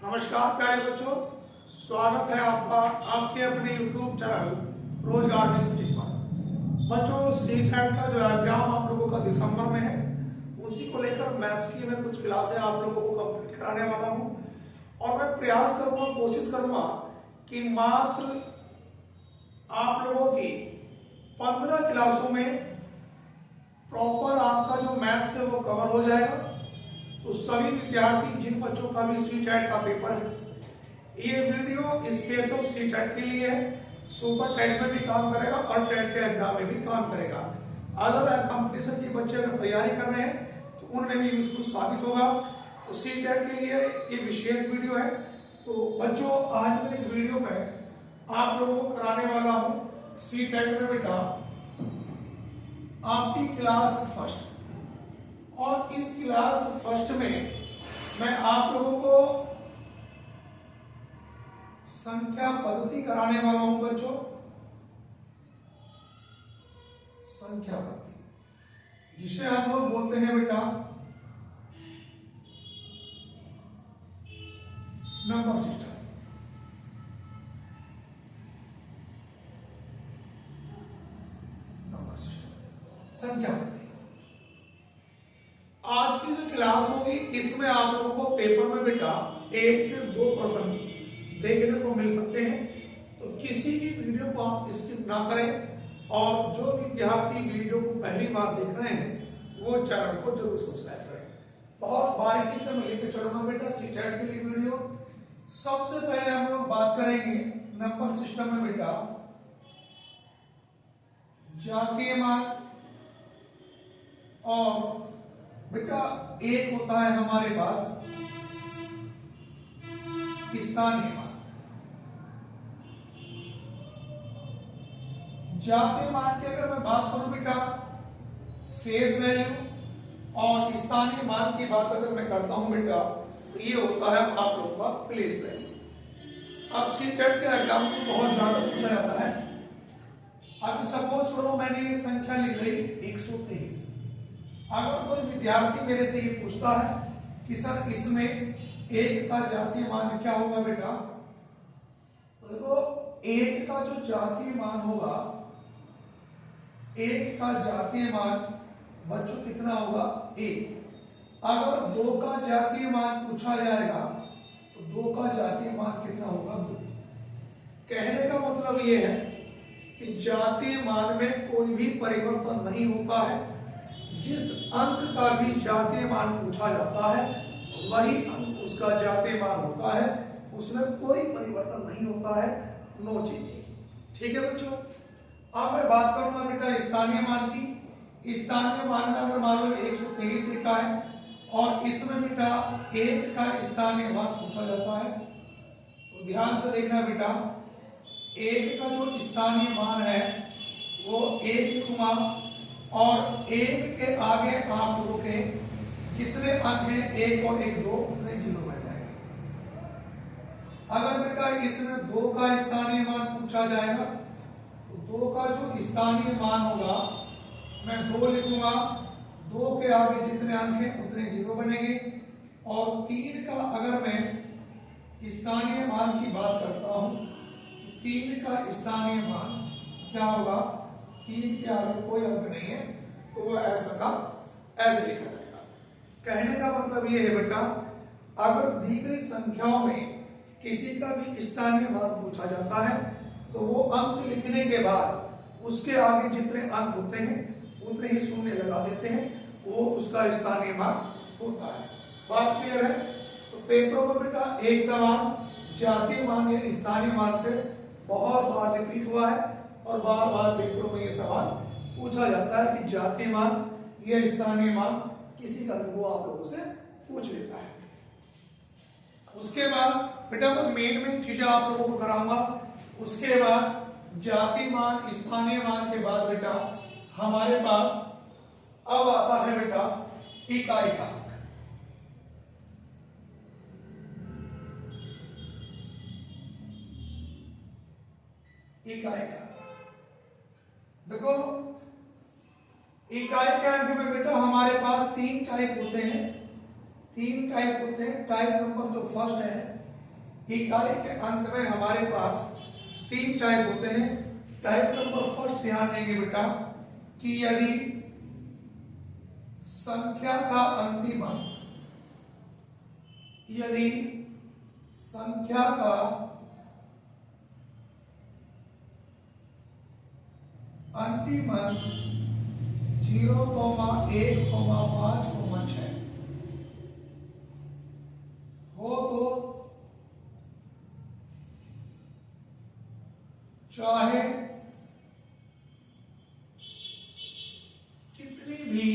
नमस्कार प्यारे बच्चों, स्वागत है आपका आपके अपने YouTube चैनल रोजगार डिस्ट्रिक्ट पर। बच्चों सीटेट का जो एग्जाम आप लोगों का दिसंबर में है, उसी को लेकर मैथ्स की मैं कुछ क्लासें आप लोगों को कंप्लीट कराने वाला हूं और मैं प्रयास करूंगा, कोशिश करूंगा कि मात्र आप लोगों की 15 क्लासों में प्रॉपर आपका जो मैथ्स है वो कवर हो जाएगा। तो सभी विद्यार्थी जिन बच्चों का भी सीटेट का पेपर है, ये वीडियो स्पेशल सीटेट के लिए है। सुपर टेट में भी काम करेगा और टेट के एग्जाम में भी काम करेगा। अदर कंपटीशन के बच्चे अगर तैयारी कर रहे हैं तो उनमें भी यूजफुल साबित होगा। तो सीटेट के लिए ये विशेष वीडियो है। तो बच्चों आज मैं इस वीडियो में आप लोगों को कराने वाला हूं सीटेट में बेटा आपकी क्लास फर्स्ट, और इस क्लास फर्स्ट में मैं आप लोगों को संख्या पद्धति कराने वाला हूं बच्चों। संख्या पद्धति जिसे हम लोग बोलते हैं बेटा नंबर सिस्टम। नंबर सिस्टम संख्या पद्धति। आज की जो क्लास होगी इसमें आप लोगों को पेपर में बेटा 1 से 2 प्रश्न देखने को मिल सकते हैं। तो किसी भी वीडियो को आप स्किप ना करें और जो विद्यार्थी वीडियो को पहली बार देख रहे हैं वो चैनल को जरूर सब्सक्राइब करें। बहुत बारीकी से मैं लेकर चलूंगा बेटा सीटेट के लिए वीडियो। सबसे पहले हम लोग बात करेंगे नंबर सिस्टम में बेटा जातीय मान, और बेटा एक होता है हमारे पास स्थानीय मान। जातीय मान की अगर मैं बात करूं बेटा फेस वैल्यू, और स्थानीय मान की बात अगर मैं करता हूं बेटा तो ये होता है आप लोगों का प्लेस वैल्यू। अब सीटेट के एग्जाम को बहुत ज्यादा पूछा जाता है। अब सपोज करो मैंने ये संख्या लिख ली 123। अगर कोई विद्यार्थी मेरे से ये पूछता है कि सर इसमें एक का जातीय मान क्या होगा बेटा, तो देखो एक का जो जातीय मान होगा, एक का जातीय मान बच्चों कितना होगा 1। अगर 2 का जातीय मान पूछा जाएगा तो 2 का जातीय मान कितना होगा 2। कहने का मतलब ये है कि जातीय मान में कोई भी परिवर्तन नहीं होता है। जिस अंक का भी जातीय मान पूछा जाता है वही अंक उसका जातीय मान होता है, उसमें कोई परिवर्तन नहीं होता है, नो चेंजिंग। ठीक है बच्चों। अब मैं बात करूंगा बेटा स्थानीय मान की। स्थानीय मान में अगर मान लो 123 लिखा है और इसमें बेटा 1 का स्थानीय मान पूछा जाता है, तो ध्यान से देखना बेटा 1 का जो स्थानीय मान है वो 1 लिखूंगा, और 1 के आगे आप लोगों के कितने अंक हैं 1 और 1 2, उतने 0 बन जाएंगे। अगर बेटा इसमें 2 का स्थानीय मान पूछा जाएगा तो 2 का जो स्थानीय मान होगा मैं 2 लिखूंगा, 2 के आगे जितने अंक हैं उतने 0 बनेंगे। और 3 का अगर मैं स्थानीय मान की बात करता हूं, 3 का स्थानीय मान क्या होगा, 3 के आगे कोई अंक नहीं है तो वह ऐसा का ऐसे लिखा जाएगा। कहने का मतलब यह है बेटा अगर दी गई संख्याओं में किसी का भी स्थानीय मान पूछा जाता है तो वो अंक लिखने के बाद उसके आगे जितने अंक होते हैं उतने ही शून्य लगा देते हैं, वो उसका स्थानीय मान होता है। बात क्लियर है। तो पेपरों में बेटा एक सवाल जातीय मान या स्थानीय मान से बहुत बार रिपीट हुआ है और बार बार पेपरों में ये सवाल पूछा जाता है कि जातीय मान या स्थानीय मान किसी का भी वो आप लोगों से पूछ लेता है। उसके बाद बेटा मैं मेन चीजें आप लोगों को कराऊंगा। उसके बाद जातीय मान स्थानीय मान के बाद बेटा हमारे पास अब आता है बेटा इकाई का अंक। इकाई का देखो इकाई के अंक में बेटा हमारे पास 3 टाइप होते हैं। 3 टाइप होते हैं। टाइप नंबर जो फर्स्ट है इकाई के अंक में हमारे पास 3 टाइप होते हैं। टाइप नंबर फर्स्ट ध्यान देंगे बेटा कि यदि संख्या का अंतिम अंक, यदि संख्या का अंतिम अंक 0, 1, 5, 6 हो तो चाहे कितनी भी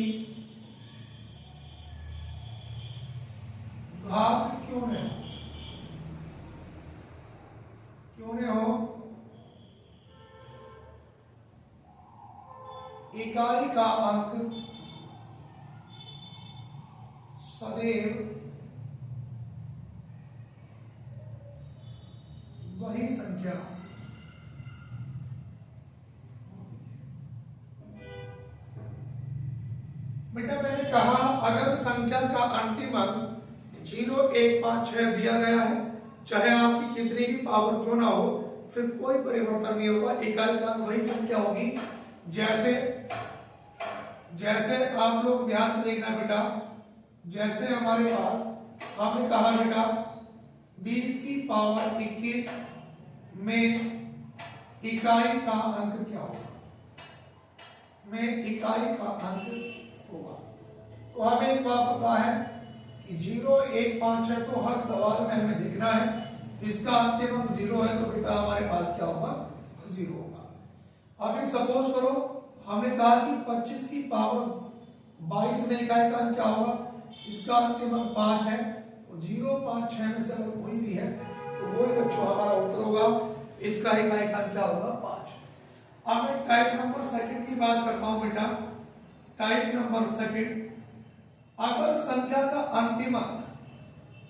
घात क्यों न हो, इकाई का अंक सदैव वही संख्या बेटा। मैंने कहा अगर संख्या का अंतिम अंक 0, 1, 5, 6 दिया गया है, चाहे आपकी कितनी भी पावर क्यों ना हो, फिर कोई परिवर्तन नहीं होगा, इकाई का अंक वही संख्या होगी। जैसे आप लोग ध्यान से देखना बेटा, जैसे हमारे पास हमने कहा बेटा 20 की पावर 21 में इकाई का अंक क्या होगा, में इकाई का अंक होगा। तो हमें एक बात पता है कि 0, 1, 5, 6 तो हर सवाल में हमें देखना है, इसका अंतिम अंक 0 है तो बेटा हमारे पास क्या होगा, 0 होगा। अब सपोज करो हमने कहा कि 25 की पावर 22 में इकाई का अंक क्या होगा, इसका अंतिम अंक 5 है, तो 0, 5, 6 में से अगर कोई भी है तो वही बच्चों हमारा उत्तर होगा, इसका इकाई का अंक क्या होगा, 5। अब मैं टाइप नंबर सेकंड की बात करता हूं बेटा। टाइप नंबर सेकंड, अगर संख्या का अंतिम अंक,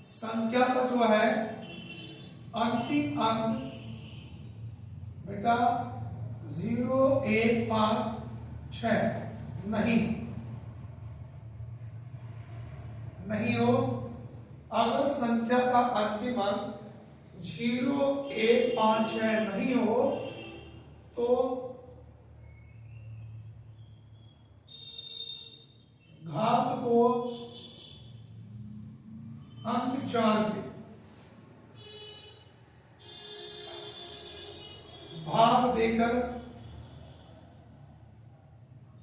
संख्या का जो है अंतिम अंक बेटा 0, 1, 5, 6 नहीं हो, अगर संख्या का अंतिम अंक 0, 1, 5, 6 नहीं हो तो घात को अंक 4 से भाग देकर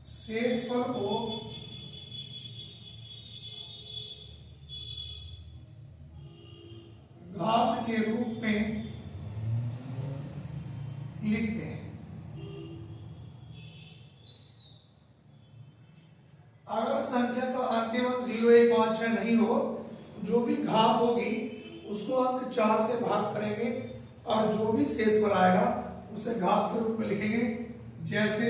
शेषफल को घात के रूप में लिखते हैं। अगर संख्या का अंतिम अंक 0, 1, 5, 6 नहीं हो, जो भी घात होगी उसको अंक 4 से भाग करेंगे और जो भी शेषफल आएगा उसे घात के रूप में लिखेंगे। जैसे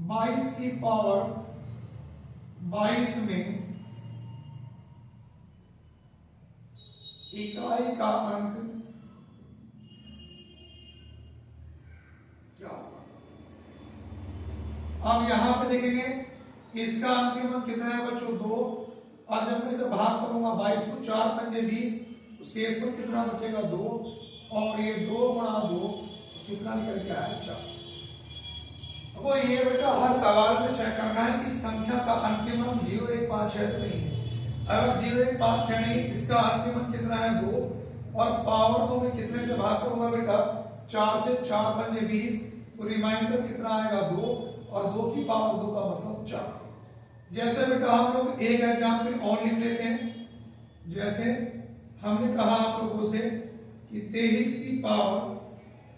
22 की पावर 22 में इकाई का अंक क्या होगा। अब यहां पे देखेंगे इसका अंतिम अंक कितना है बच्चों, 2, और जब मैं इसे भाग करूंगा 22 को 4 पंजे 20, तो शेष पर कितना बचेगा, 2, और ये 2 गुणा 2 कितना निकल के आया, 4। तो ये बेटा हर सवाल में चेक करना है कि संख्या का अंतिम अंक 0, 1, 5, 6 तो नहीं है। अगर 0, 1, 5, 6 नहीं, इसका अंतिम अंक कितना है, 2, और पावर को मैं कितने से भाग करूंगा बेटा, 4 से, 4 पंजे 20, तो रिमाइंडर कितना आएगा, 2, और 2 की पावर 2 का मतलब 4। जैसे बेटा हम लोग एक एग्जाम्पल और लिख लेते हैं। जैसे हमने कहा आप लोगों से कि 23 की पावर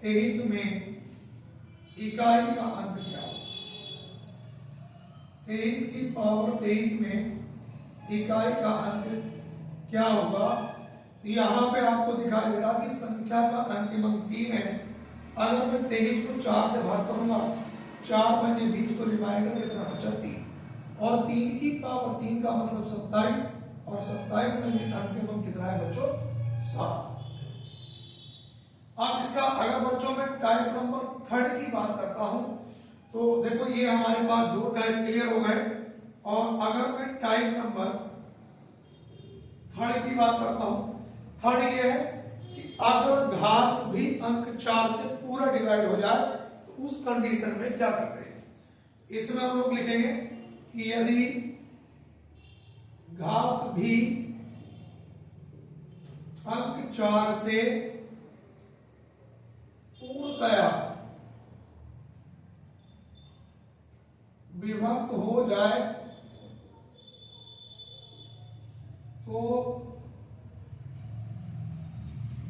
23 में इकाई का अंक क्या होगा। 23 की पावर 23 में इकाई का अंक क्या होगा। यहां पे आपको दिखाई दे रहा कि संख्या का अंतिम अंक 3 है। अगर मैं 23 को 4 से भाग करूंगा, 4 पंजे 20, तो रिमाइंडर कितना बचा, 3, और 3 की पावर 3 का मतलब 27, और 27 में भी अंतिम अंक कितना है बच्चों, 7। अब इसका अगर बच्चों में टाइप नंबर थर्ड की बात करता हूं, तो देखो ये हमारे पास 2 टाइप क्लियर हो गए। और अगर मैं टाइप नंबर थर्ड की बात करता हूं, थर्ड ये है कि अगर घात भी अंक 4 से पूरा डिवाइड हो जाए तो उस कंडीशन में क्या करते हैं। इसमें हम लोग लिखेंगे कि यदि घात भी अंक 4 से पूर्णतया विभक्त हो जाए तो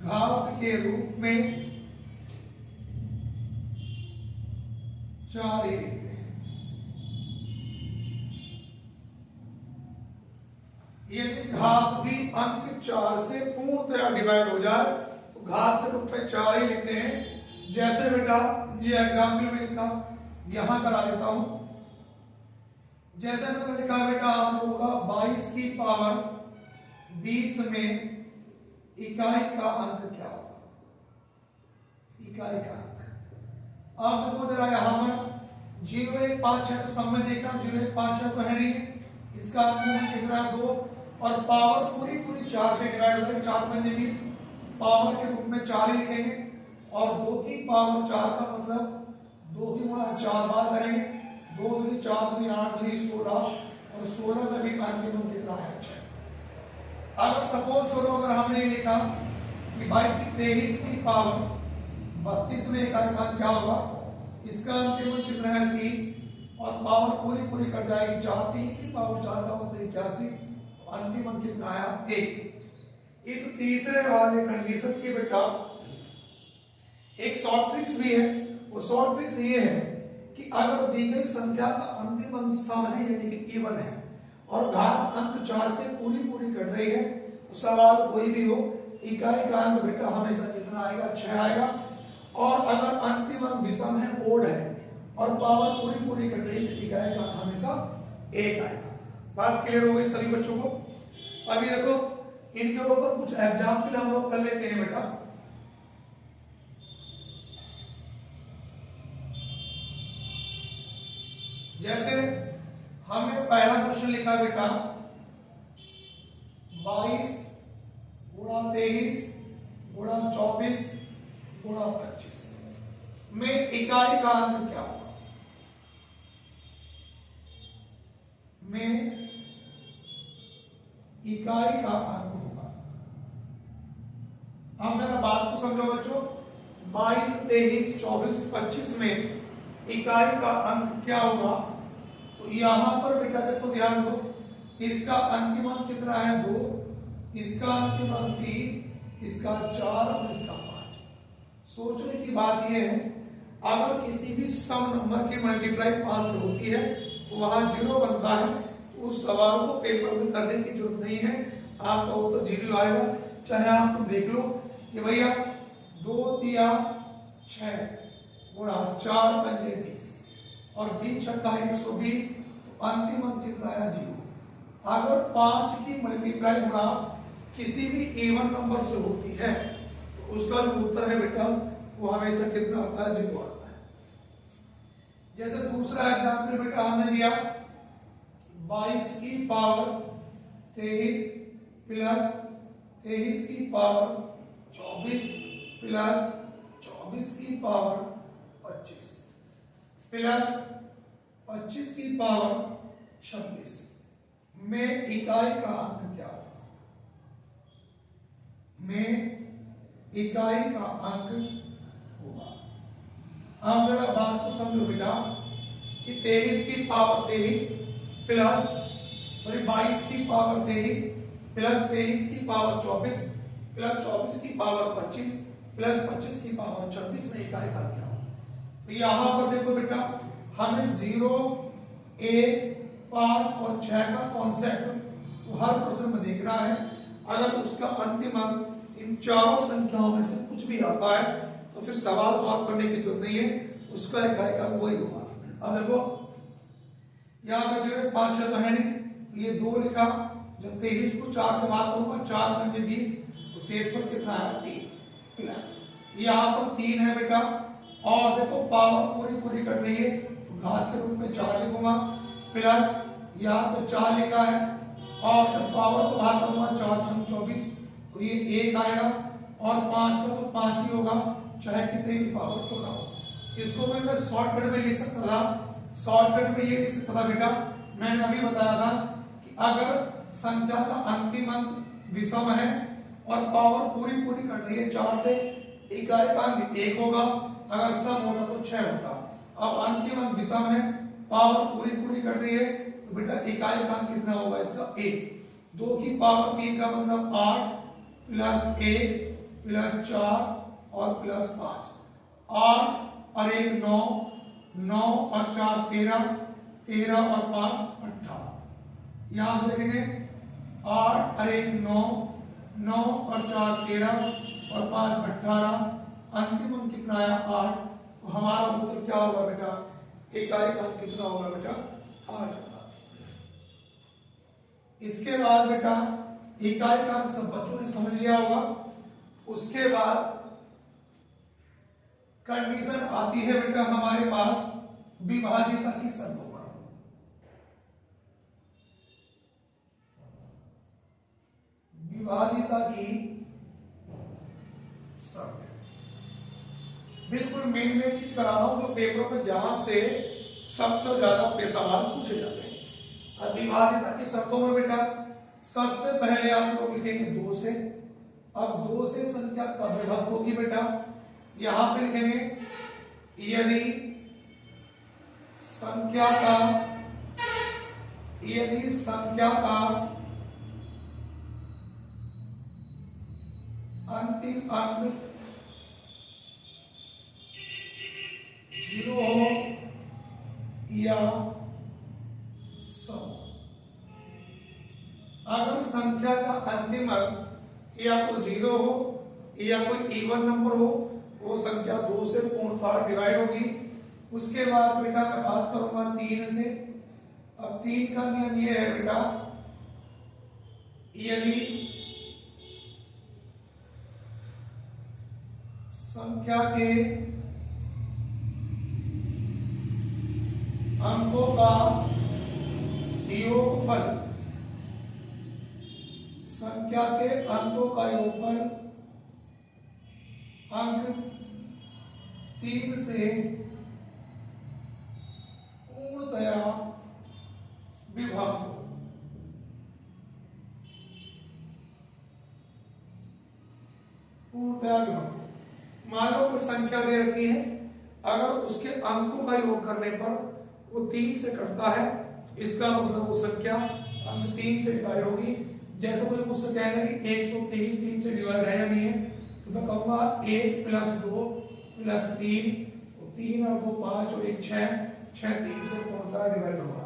घात के रूप में 4 ही लिखते हैं। यदि घात भी अंक 4 से पूर्णतया डिवाइड हो जाए तो घात के रूप में 4 ही लिखते हैं। जैसे बेटा ये एग्जाम्पल में इसका यहां करा देता हूं। जैसे मैंने लिखा बेटा आप लोगों का 22 की पावर 20 में इकाई का अंक क्या होगा, इकाई का अंक। आप देखो जरा यहां पर 0 1 5 है तो सब में देखना 0 1 5 है तो है नहीं, इसका अंक कितना है 2 और पावर पूरी पूरी 4 से डिवाइड हो जाएगी, 4 पंजे 20, पावर के रूप में 4 ही लिखेंगे और 2 की पावर 4 का मतलब 2 की गुणा 4 बार करेंगे, 2 दूनी 4 दूनी 8 दूनी 16 और 16 में भी अंतिम कितना है 6। अगर सपोज करो अगर हमने ये लिखा कि भाई 23 की पावर 32 में इकाई का क्या होगा, इसका अंतिम कितना है 3 और पावर पूरी पूरी कट जाएगी 4, 3 की पावर 4 का मतलब 81, तो अंतिम अंक कितना आया 1। इस तीसरे वाले कंडीशन की बेटा एक शॉर्ट ट्रिक्स भी है। वो शॉर्ट ट्रिक्स ये है कि अगर दी गई संख्या का अंतिम अंक सम है यानी कि इवन है और घात अंक 4 से पूरी पूरी कट रही है तो सवाल कोई भी हो इकाई का अंक बेटा हमेशा कितना आएगा 6 आएगा। और अगर अंतिम अंक विषम है ओड है और पावर पूरी पूरी कट रही है तो इकाई का अंक हमेशा 1 आएगा। बात क्लियर हो गई सभी बच्चों को। अभी देखो इनके ऊपर कुछ एग्जाम्पल हम लोग कर लेते हैं बेटा। जैसे हमने पहला क्वेश्चन लिखा बेटा 22 गुणा 23 गुणा 24 गुणा 25 में इकाई का अंक क्या होगा, में इकाई का अंक होगा। हम जरा बात को समझो बच्चों, 22 23 24 25 में इकाई का अंक क्या होगा। तो यहां पर बेटा देखो ध्यान दो, इसका अंतिम अंक कितना है 2, इसका अंतिम अंक 3, इसका 4 और इसका 5। सोचने की बात यह है अगर किसी भी सम नंबर की मल्टीप्लाई 5 से होती है तो वहां 0 बनता है, तो उस सवाल को पेपर में करने की जरूरत नहीं है, आपका उत्तर 0 आएगा। चाहे आप तुम देख लो कि भैया 2 3 6 गुणा 4 पंजे 20 और 20 छक्का 120, तो अंतिम अंक कितना आया 0। अगर 5 की मल्टीप्लाई गुणा किसी भी इवन नंबर से होती है तो उसका जो उत्तर है बेटा वो हमेशा कितना आता है 0 आता है। जैसे दूसरा एग्जाम्पल बेटा हमने दिया 22 की पावर 23 प्लस 23 की पावर 24 प्लस 24 की पावर 25 प्लस 25 की पावर 26 में इकाई का अंक क्या होगा, में इकाई का अंक होगा। अब जरा बात को समझो बेटा कि 23 की पावर 23 प्लस 22 की पावर 23 प्लस 23 की पावर 24 प्लस 24 की पावर 25 प्लस 25 की पावर 26 में इकाई का क्या होगा। तो यहां पर देखो बेटा हमें 0 1 5 और 6 का कॉन्सेप्ट तो हर प्रश्न में देखना है। अगर उसका अंतिम अंक इन चारों संख्याओं में से कुछ भी आता है तो फिर सवाल सॉल्व करने की जरूरत नहीं है, उसका इकाई का वही होगा। अब देखो यहां पर 0 5 6 तो है नहीं, तो ये 2 लिखा, जब 23 को 4 से भाग करूंगा 4 पंजे 20, तो शेष पर कितना आया 3 प्लस यहां पर 3 है बेटा और देखो पावर पूरी पूरी कट रही है तो घात के रूप में 4 लिखूंगा प्लस यहाँ पे 4 लिखा है और जब पावर को भाग करूंगा 4 छंग 24 तो ये 1 आएगा और 5 का तो 5 ही होगा चाहे कितनी भी पावर को ना हो। इसको भी मैं शॉर्टकट में लिख सकता था। शॉर्टकट में ये लिख सकता था बेटा, मैंने अभी बताया था कि अगर संख्या का अंतिम अंक विषम है और पावर पूरी पूरी कट रही है 4 से, इकाई का अंक 1 होगा, अगर सम होता तो 6 होता। अब अंतिम अंक विषम है, पावर पूरी पूरी कट रही है, तो बेटा इकाई का अंक कितना होगा इसका 1। 2 की पावर 3 का मतलब 8 प्लस 1 प्लस 4 और प्लस 5। 8 और 1 9, 9 और 4 13, 13 और 5 18। यहां हम देखेंगे 8 और 1 9, 9 और 4 13 और 5 18। अंतिम अंक कितना आया 8। तो हमारा उत्तर क्या होगा बेटा, इकाई का अंक कितना होगा बेटा 8 होगा। इसके बाद बेटा इकाई का अंक सब बच्चों ने समझ लिया होगा। उसके बाद कंडीशन आती है बेटा हमारे पास विभाजिता की शर्तों पर। विभाजिता की शर्त बिल्कुल मेन चीज करा रहा हूं जो पेपरों में जहां से सबसे ज्यादा सवाल पूछे जाते हैं। अब विभाजिता की शर्तों में बेटा सबसे पहले आप लोग लिखेंगे 2 से। अब 2 से संख्या कब विभक्त होगी बेटा, यहां पे लिखेंगे यदि संख्या का अंतिम अंक 0 हो या सम। अगर संख्या का अंतिम अंक या तो 0 हो या कोई इवन नंबर हो, वो संख्या 2 से पूर्णतः डिवाइड होगी। उसके बाद बेटा मैं बात करूंगा 3 से। अब 3 का नियम ये है बेटा, यदि संख्या के अंकों का योगफल, संख्या के अंकों का योगफल अंक 3 से पूर्णतया विभक्त हो। पूर्णतया विभक्त हो। मान लो कोई संख्या दे रखी है, अगर उसके अंकों का योग करने पर वो 3 से कटता है, इसका मतलब वो संख्या अंक 3 से डिवाइड होगी। जैसे कोई मुझसे कहना है कि 123 3 से डिवाइड है या नहीं है, तो मैं कहूंगा 1 प्लस 2 प्लस 3, 3 और 2 5 और 1 6, 6 3 से पूर्णतः डिवाइड होगा।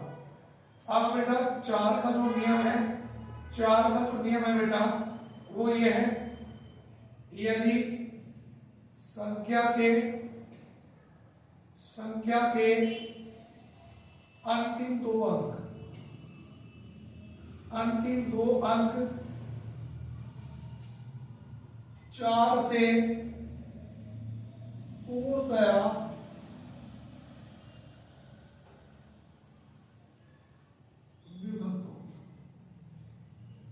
अब बेटा 4 का जो नियम है, 4 का जो नियम है बेटा वो ये है, यदि संख्या के अंतिम दो अंक 4 से पूर्णतया विभक्त हो।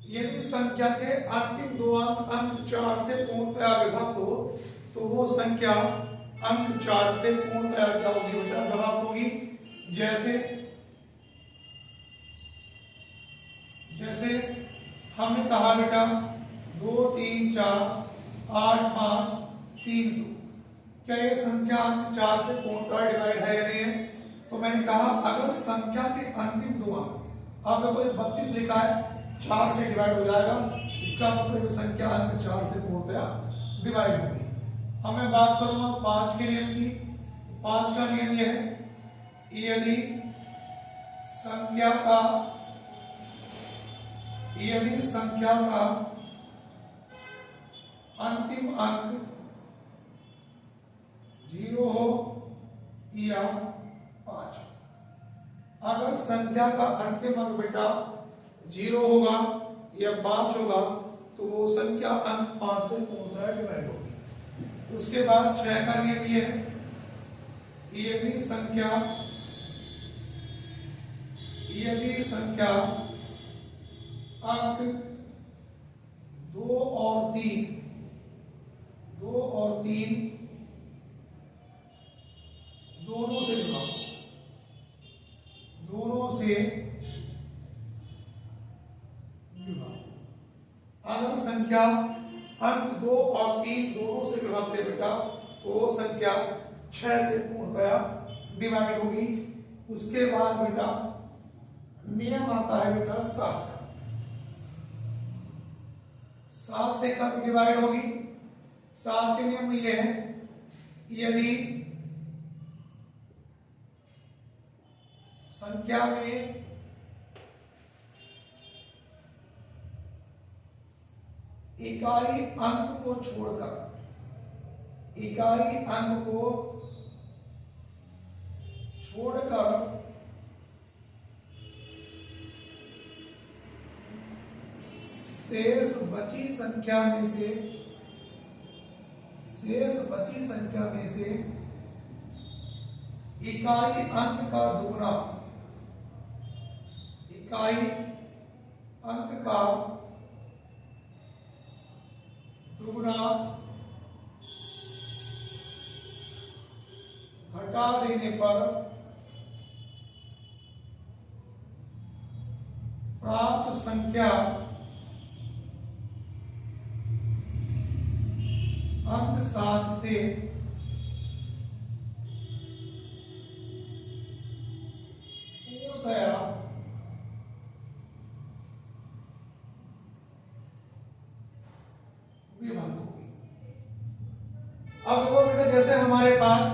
यदि संख्या के अंतिम दो अंक 4 से पूर्णतया विभक्त हो, तो वो संख्या अंक 4 से पूर्णतया क्या होगी बेटा, विभक्त होगी। जैसे हमने कहा बेटा 2 3 4 8 5 3 2, क्या ये संख्या अंक 4 से पूर्णतः डिवाइड है या नहीं है? तो मैंने कहा अगर संख्या के अंतिम दो अंक, अब देखो 32 लिखा है, 4 से डिवाइड हो जाएगा, इसका मतलब संख्या अंक 4 से पूर्णतः डिवाइड होगी। अब मैं बात करूंगा 5 के नियम की। 5 का नियम यह है, यदि संख्या का अंतिम अंक 0 हो या 5 हो। अगर संख्या का अंतिम अंक बेटा 0 होगा या 5 होगा, तो वो संख्या अंक 5 से पूर्णतः डिवाइड होगी। उसके बाद 6 का नियम ये है, यदि संख्या यदि संख्या अंक 2 और 3 दोनों से विभाज्य। अगर संख्या अंक 2 और 3 दोनों से विभाज्य है बेटा, तो संख्या 6 से पूर्णतया डिवाइड होगी। उसके बाद बेटा नियम आता है बेटा 7 का। 7 से कब डिवाइड होगी? 7 के नियम में यह है, यदि संख्या में इकाई अंक को छोड़कर शेष बची संख्या में से इकाई अंक का दुगना घटा देने पर प्राप्त संख्या अंक 7 से पूर्णतया विभाज्य होगी। अब देखो बेटा, जैसे हमारे पास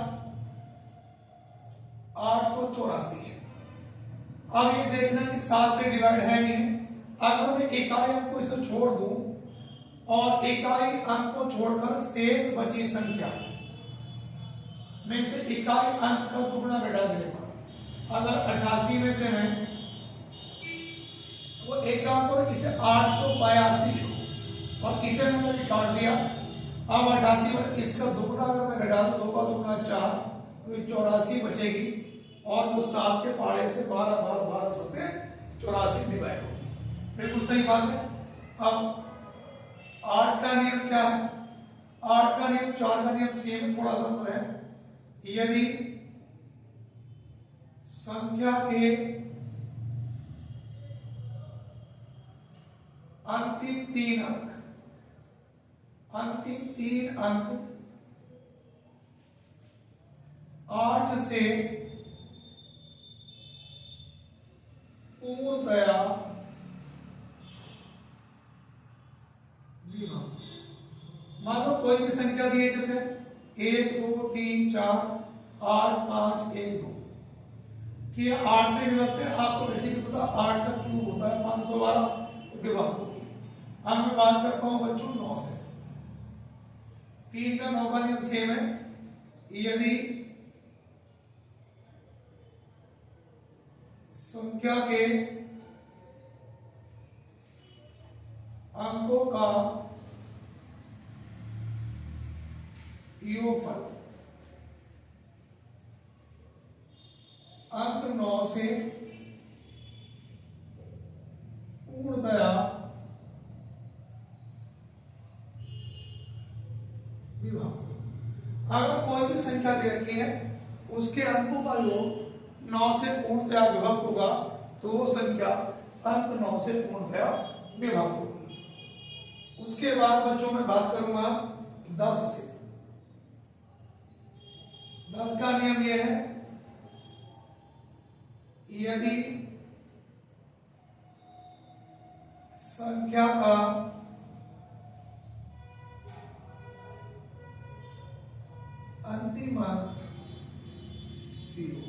884 है। अब ये देखना कि 7 से डिवाइड है नहीं है। अगर मैं इकाई अंक को इसे छोड़ दूं और इकाई अंक को छोड़कर शेष बची संख्या में से इकाई अंक का दुगना घटा देने पर, अगर 88 में से मैं वो एक काम करो, इसे 882 और इसे मैंने भी काट दिया। अब 88 में इसका दुगना अगर मैं घटा दूं, 2 का दुगना 4, तो ये 84 बचेगी और वो 7 के पाड़े से 12 सत्ते 84 डिवाइड होगी। बिल्कुल सही बात है। अब 8 का नियम क्या है? 8 का नियम 4 का नियम सेम है, थोड़ा सा अंतर है। यदि संख्या के अंतिम तीन अंक 8 से पूर्णतया मान लो कोई भी संख्या दी है, जैसे 1 2 3 4 8 5 1 2 कि 8 से विभक्त है। आपको बेसिकली पता 8 का क्यूब होता है 512, तो विभक्त होगी। अब मैं बात करता हूं बच्चों 9 से। 3 का 9 का नियम सेम है। यदि संख्या के अंकों का योगफल अंक 9 से पूर्णतया विभक्त। अगर कोई भी संख्या दे रखी है, उसके अंकों का योग 9 से पूर्णतया विभक्त होगा, तो वो संख्या अंक 9 से पूर्णतया विभक्त होगी। उसके बाद बच्चों में बात करूंगा 10 से। 10 का नियम यह है, यदि संख्या का अंतिम अंक 0,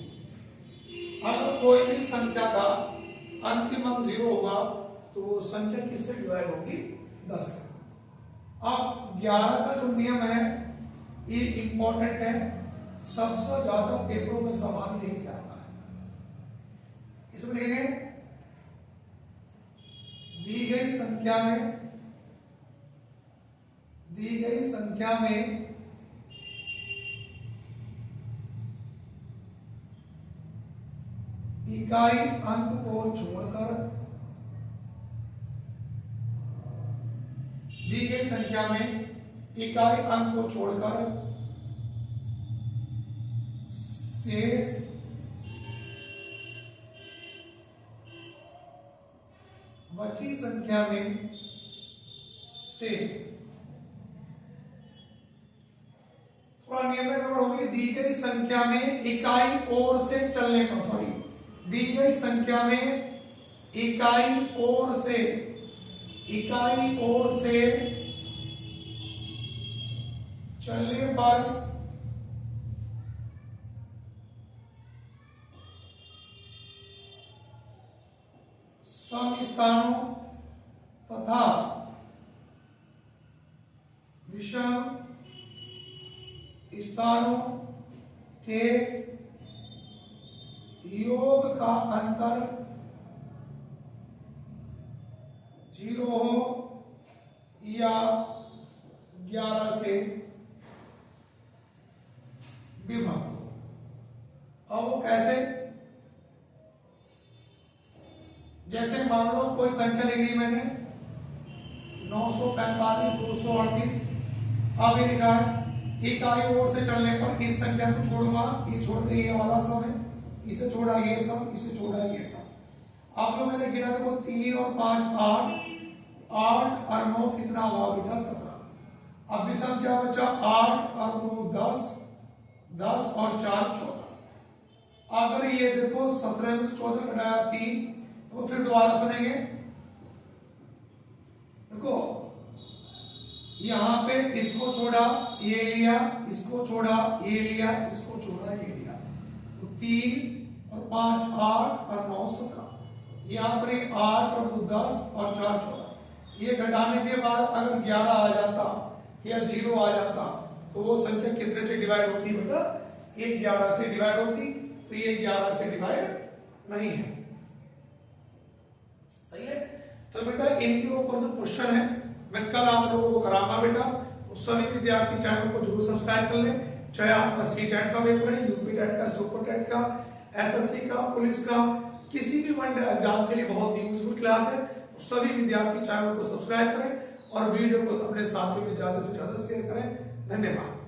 अगर कोई भी संख्या का अंतिम अंक 0 होगा, तो वो संख्या किससे डिवाइड होगी? 10 से। अब 11 का जो नियम है ये इंपॉर्टेंट है, सबसे ज्यादा पेपरों में सवाल यही से आता है। इसमें लिखेंगे दी गई संख्या में इकाई अंक को छोड़कर दी गई संख्या में इकाई अंक को छोड़कर शेष बची संख्या में से थोड़ा नियम में गड़बड़ होगी। दी गई संख्या में इकाई ओर से चलने पर, दी गई संख्या में इकाई ओर से चलने पर सम स्थानों तथा विषम स्थानों के योग का अंतर 0 हो या 11 से विभक्त हो। अब वो कैसे? जैसे मान लो कोई संख्या लिख दी मैंने 945 238, अब ये लिखा है इकाई ओर से चलने पर इस संख्या को छोड़ूंगा, ये छोड़ के ये वाला सम है, इसे छोड़ा ये सम, इसे छोड़ा ये सम। अब जो मैंने गिना देखो 3 और 5 8, 8 और 9 कितना हुआ बेटा 17। अब भी सम क्या बचा 8 और 2 10, 10 और 4 14। अगर ये देखो 17 में से 14 घटाया 3, तो फिर दोबारा सुनेंगे। देखो यहां पे इसको छोड़ा ये लिया, इसको छोड़ा ये लिया, इसको छोड़ा ये लिया, तो 3 और 5 8 और 9 17। यहां पर 8 और 2 10 और 4 14। ये घटाने के बाद अगर 11 आ जाता या 0 आ जाता तो वो संख्या कितने से डिवाइड होती बेटा? ये 11 से डिवाइड होती, तो ये 11 से डिवाइड नहीं है। सही है। तो बेटा इनके ऊपर जो क्वेश्चन है मैं कल आप लोगों को कराऊंगा बेटा। तो सभी विद्यार्थी चैनल को जरूर सब्सक्राइब कर लें, चाहे आपका सीटेट का पेपर है, यूपी टेट का, सुपर टेट का, एसएससी का, पुलिस का, किसी भी वन एग्जाम के लिए बहुत ही यूजफुल क्लास है। तो सभी विद्यार्थी चैनल को सब्सक्राइब करें और वीडियो को अपने साथियों में ज्यादा से ज्यादा शेयर करें। धन्यवाद।